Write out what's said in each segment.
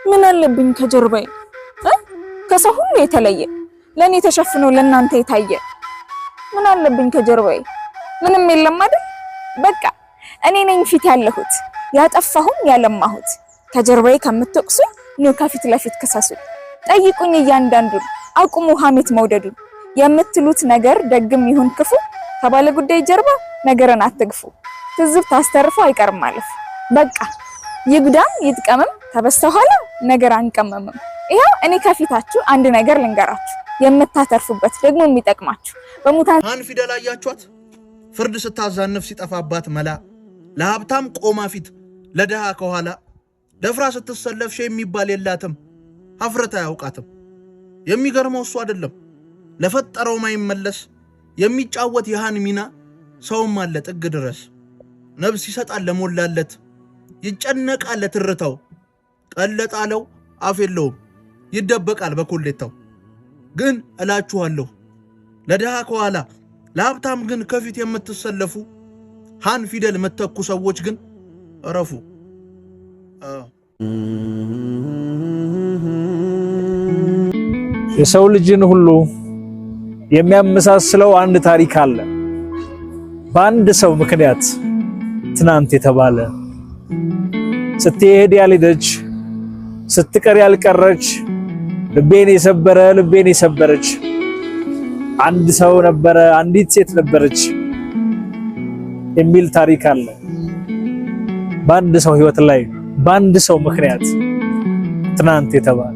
ምን አለብኝ ከጀርባዬ ከሰው ሁሉ የተለየ ለኔ ተሸፍኖ ለናንተ የታየ ምን አለብኝ ከጀርባዬ ምንም የለም አይደል በቃ እኔ ነኝ ፊት ያለሁት ያጠፋሁም ያለማሁት ከጀርባዬ ከምትወቅሱኝ ነው ከፊት ለፊት ከሳሱ ጠይቁኝ እያንዳንዱን አቁሙ ሐሜት መውደዱን የምትሉት ነገር ደግም ይሁን ክፉ ከባለ ጉዳይ ጀርባ ነገርን አትግፉ ትዝብት አስተርፈው አይቀርም ማለፍ በቃ ይጉዳም ይጥቀምም ተበስተኋላ ነገር አንቀመምም ይሄው እኔ ከፊታችሁ አንድ ነገር ልንገራችሁ የምታተርፉበት ደግሞ የሚጠቅማችሁ በሙታን ሃን ፊደል አያችኋት ፍርድ ስታዛንፍ ሲጠፋባት መላ ለሀብታም ቆማ ፊት ለደሃ ከኋላ ደፍራ ስትሰለፍ ሸይ የሚባል የላትም ሀፍረታ ያውቃትም የሚገርመው እሱ አይደለም ለፈጠረው ማይመለስ የሚጫወት የሃን ሚና ሰውም አለ ጥግ ድረስ ነብስ ይሰጣል ለሞላለት ይጨነቃል ለትርታው ቀለጣለው አፍ የለውም ይደበቃል በኮሌታው ግን እላችኋለሁ ለደሃ ከኋላ ለሀብታም ግን ከፊት የምትሰለፉ ሃን ፊደል መተኩ ሰዎች ግን አረፉ የሰው ልጅን ሁሉ የሚያመሳስለው አንድ ታሪክ አለ በአንድ ሰው ምክንያት ትናንት የተባለ ስትሄድ ያልሄደች ስትቀር ያልቀረች ልቤን የሰበረች አንድ ሰው ነበረ አንዲት ሴት ነበረች የሚል ታሪክ አለ በአንድ ሰው ህይወት ላይ በአንድ ሰው ምክንያት ትናንት የተባለ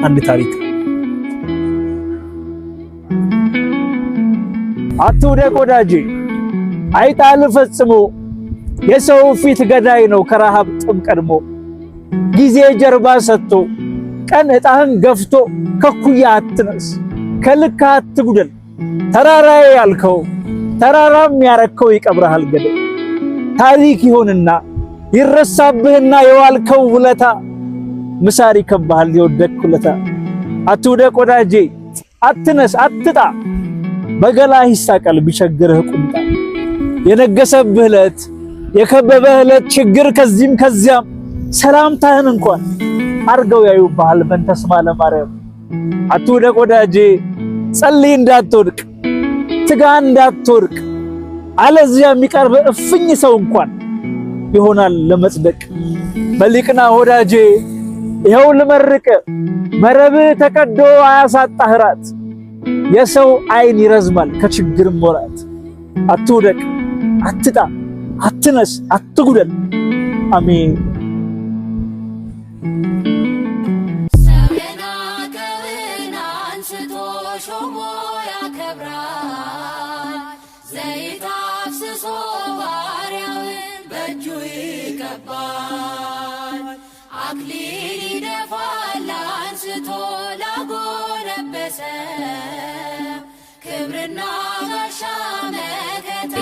አንድ ታሪክ አትውደቅ ወዳጄ አይጣል ፈጽሞ የሰው ፊት ገዳይ ነው ከረሃብ ጥም ቀድሞ ጊዜ ጀርባ ሰጥቶ ቀን እጣህን ገፍቶ ከኩያ አትነስ ከልክ አትጉደል ተራራዬ ያልከው ተራራም ያረከው ይቀብራል ገደ ታሪክ ይሆንና ይረሳብህና የዋልከው ውለታ ምሳሪ ከባህል ይወደቅኩለታ አትውደቅ ወዳጄ አትነስ አትጣ በገላ ይሳቀል ቢቸግርህ ቁምጣ የነገሰብህ ለት የከበበህ ለት ችግር ከዚህም ከዚያም ሰላምታህን እንኳን አርገው ያዩብሃል በእንተስማ ለማርያም አትውደቅ ወዳጄ ጸልይ እንዳትወድቅ ትጋ እንዳትወድቅ አለዚያ የሚቀርብ እፍኝ ሰው እንኳን ይሆናል ለመጽደቅ በሊቅና ወዳጄ ይሄው ልመርቅ መረብ ተቀዶ አያሳጣህ ራት የሰው አይን ይረዝማል ከችግር ሞራት አትውደቅ አትጣ አትነስ አትጉደል አሜን ሾሞ ያከብራል ዘይት አፍስሶ ባሪያውን በእጁ ይቀባል አክሊል ይደፋል አንስቶ ላጎነበሰ ክብርና ጋሻ መከታ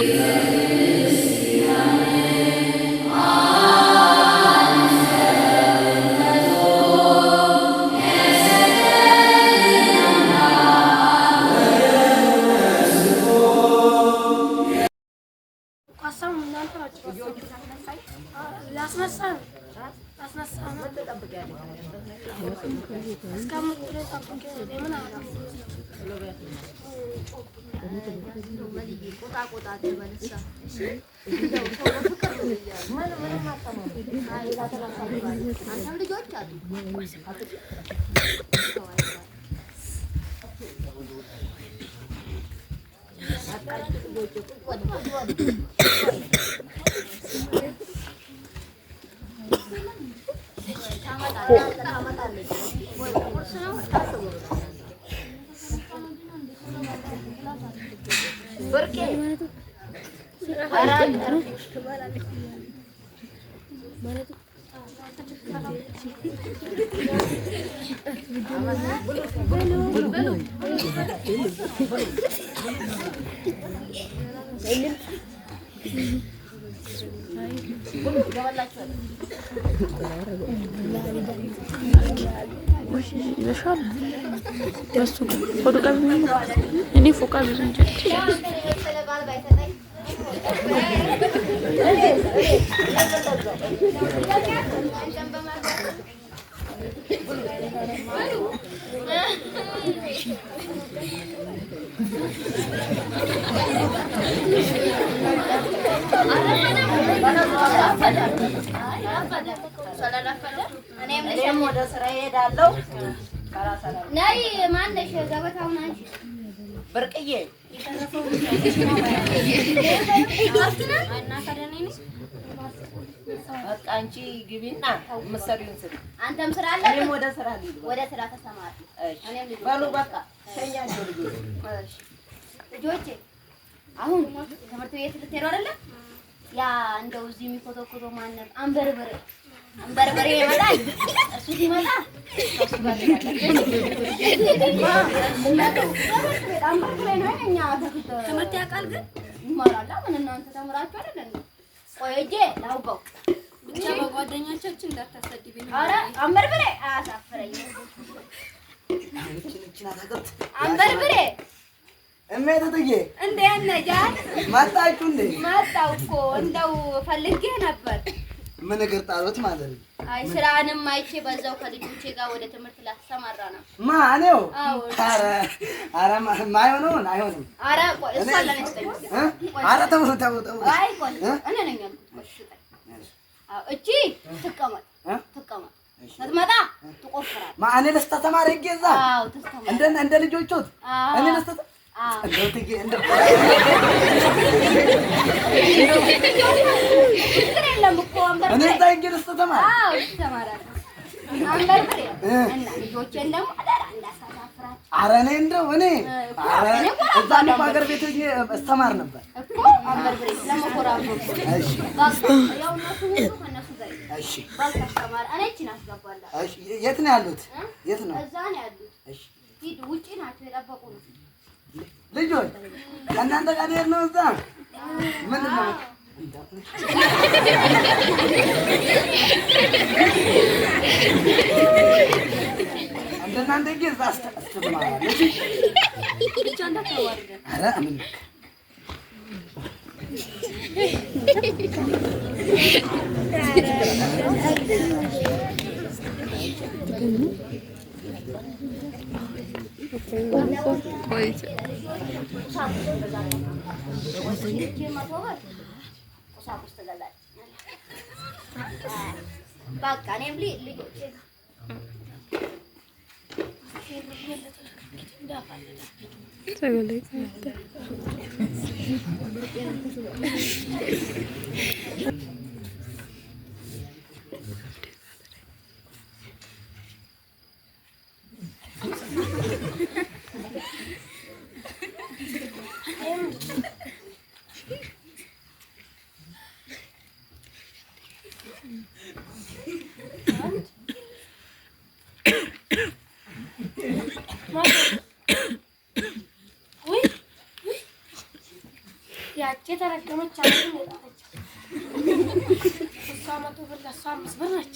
ini fokus እኔም ወደ ስራ እሄዳለሁ። ነይ ማነሽ ገበታውን አንቺ ብርቅዬ በቃ አንቺ ግቢና መሰሪውን ስሪ። አንተም ስራ አለ። እኔም ወደ ስራ ልሂድ። ወደ ስራ ተሰማሪ። እኔም ልሂድ። በሉ በቃ ተኛችሁ ልጆች። እሺ ልጆቼ አሁን ትምህርት ቤት ልትሄዱ አይደለ? ያ እንደው እዚህ የሚኮተኮተው ማን ነው? አንበርበሬ ይመጣል። እሱ ሲመጣ ትምህርት ያውቃል ግን ይማራል። ምን እናንተ ተምራችሁ አይደል? ቆይ እጄ ላውቀው ብቻ በጓደኞቻችን እንዳታሰድብኝ። ኧረ አንበርበሬ አያሳፍረኝም። አንበርበሬ እሜትዬ እንዴት ነህ? መጣችሁ እንዴ? መጣሁ እኮ እንደው ፈልጌ ነበር። ምን ነገር ጣሎት ማለት ነው? አይ ስራንም አይቼ በዛው ከልጆቼ ጋር ወደ ትምህርት ላስተማራ ነው። ማነው? ኧረ ማይሆነውን አይሆንም። ኧረ ቆይ እሷ ለነስተኝ ኧረ ተው። አይ ቆይ እኔ ነኝ ያልኩት። እቺ ትቀመጥ ስትመጣ ትቆፍራለህ። ማን ለስተተማረ ይገዛ? አዎ ተስተማረ እንደ ልጆቹት እኔ ለስተተ እንደው ትጌ እንደው የለም እኮ አንበርበሬ እኔ ታይጌ ለስተተማረ አዎ ተማራለህ። አንበርበሬ እና ልጆቼን ደግሞ አደራ እንዳሳሳፍራቸው። ኧረ እኔ እንደው እኔ እዛ ነው ሀገር ቤት አስተማር ነበር እኮ አንበርበሬ ለመኮራም ነው። እሺ ያው እነሱ ሁሉ ከነሱ ጋር እሺ ባልተስተማረ እኔ እቺን አስገባለሁ። እሺ የት ነው ያሉት? የት ነው? እዛ ነው ያሉት። እሺ ሂድ ውጪ ናቸው የጠበቁ ነው ልጆች ከእናንተ ጋር ሄድ ነው እዛ ምንድን ነው እንደናንተ ጊዜ አስተማራለች። ብቻ እንዳታዋርደ። ኧረ አምን በቃ እኔም ልጆቼ ያቺ የተረገመች አለኝ ወጣች። እሷ መቶ ብር ለእሷ 5 ብር ነች።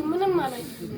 ምንም አላየሁም።